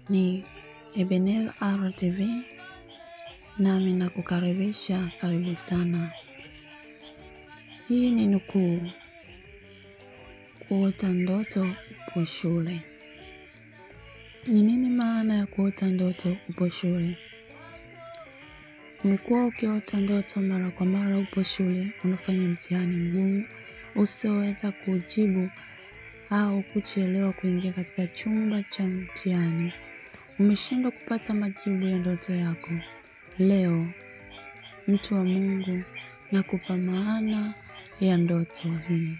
Ni Ebenel RTV, nami nakukaribisha. Karibu sana. Hii ni nukuu: kuota ndoto upo shule. Ni nini maana ya kuota ndoto upo shule? Umekuwa ukiota ndoto mara kwa mara upo shule, unafanya mtihani mgumu usioweza kujibu au kuchelewa kuingia katika chumba cha mtihani. Umeshindwa kupata majibu ya ndoto yako. Leo, mtu wa Mungu, nakupa maana ya ndoto hii.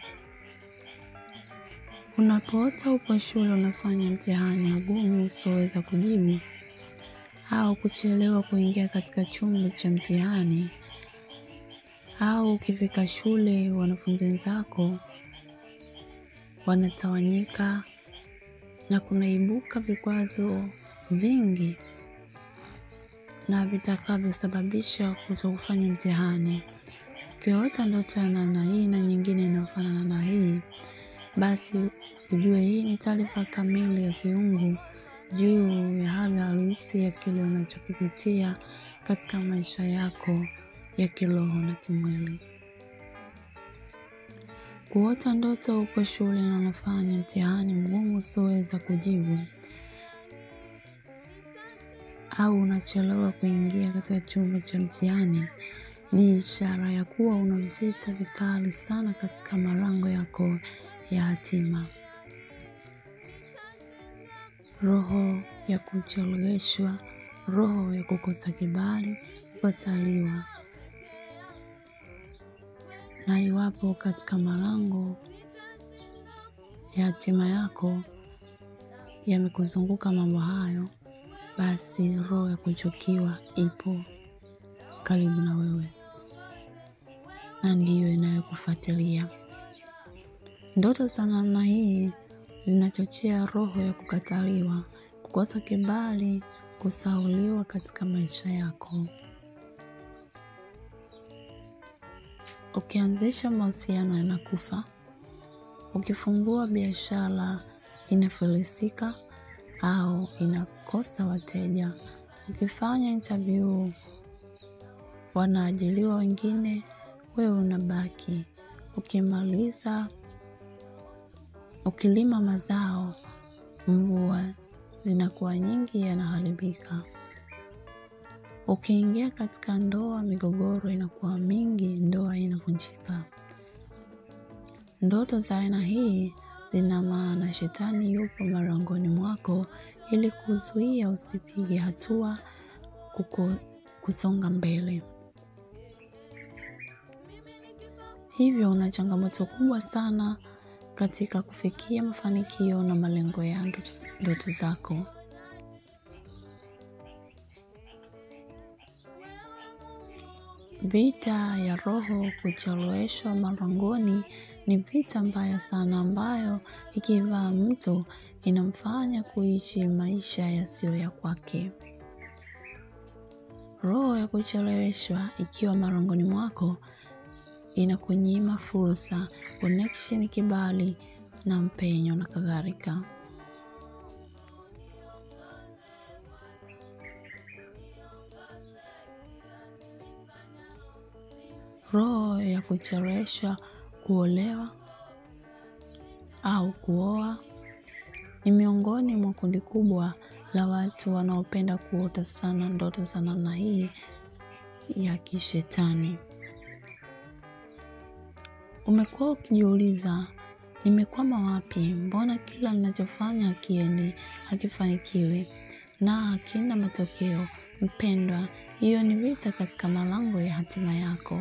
Unapoota upo shule unafanya mtihani mgumu usioweza kujibu au kuchelewa kuingia katika chumba cha mtihani, au ukifika shule wanafunzi wenzako wanatawanyika na kunaibuka vikwazo vingi na vitakavyosababisha kutokufanya mtihani. Ukiota ndoto ya namna hii na nyingine inayofanana na hii, basi ujue hii ni taarifa kamili ya kiungu juu ya hali halisi ya kile unachokipitia katika maisha yako ya kiroho na kimwili. Kuota ndoto uko shule na unafanya mtihani mgumu usioweza kujibu, au unachelewa kuingia katika chumba cha mtihani, ni ishara ya kuwa una vita vikali sana katika malango yako ya hatima. Roho ya kucheleweshwa, roho ya kukosa kibali, kukataliwa. Na iwapo katika malango ya hatima yako yamekuzunguka mambo hayo, basi roho ya kuchukiwa ipo karibu na wewe, na ndiyo inayokufuatilia. Ndoto za namna hii zinachochea roho ya kukataliwa, kukosa kibali, kusahauliwa katika maisha yako. Ukianzisha mahusiano yanakufa, ukifungua biashara inafilisika au inakosa wateja, ukifanya interview wanaajiliwa wengine, wewe unabaki. Ukilima mazao, mvua zinakuwa nyingi, yanaharibika. Ukiingia katika ndoa, migogoro inakuwa mingi, ndoa inavunjika. Ndoto za aina hii zina maana shetani yupo marangoni mwako ili kuzuia usipige hatua kusonga mbele. Hivyo una changamoto kubwa sana katika kufikia mafanikio na malengo ya ndoto zako. Vita ya roho kucheleweshwa marangoni ni vita mbaya sana, ambayo ikivaa mtu inamfanya kuishi maisha yasiyo ya kwake. Roho ya kucheleweshwa ikiwa marangoni mwako inakunyima fursa, connection, kibali na mpenyo na kadhalika. Roho ya kuchelewesha kuolewa au kuoa ni miongoni mwa kundi kubwa la watu wanaopenda kuota sana ndoto za namna hii ya kishetani. Umekuwa ukijiuliza, nimekwama wapi? Mbona kila ninachofanya hakifanikiwi na hakina matokeo? Mpendwa, hiyo ni vita katika malango ya hatima yako.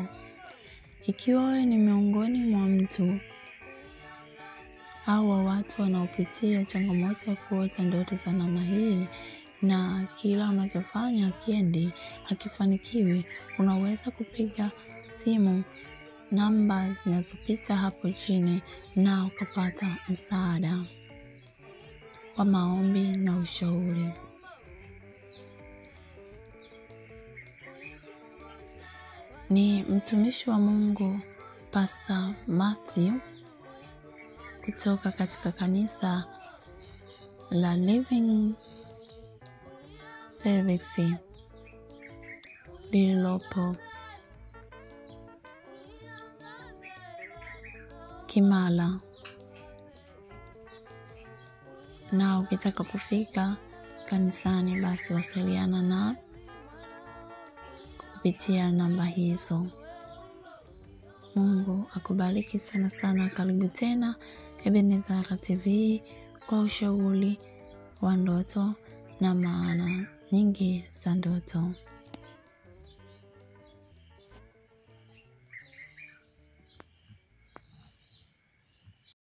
Ikiwa wewe ni miongoni mwa mtu au wa watu wanaopitia changamoto ya kuota ndoto za namna hii na kila unachofanya hakifanikiwi, unaweza kupiga simu namba zinazopita hapo chini na ukapata msaada wa maombi na ushauri. Ni mtumishi wa Mungu Pastor Matthew kutoka katika kanisa la Living cervix lililopo Kimara. Na ukitaka kufika kanisani, basi wasiliana na kupitia namba hizo. Mungu akubariki sana sana. Karibu tena Ebenethara TV kwa ushauri wa ndoto na maana nyingi za ndoto.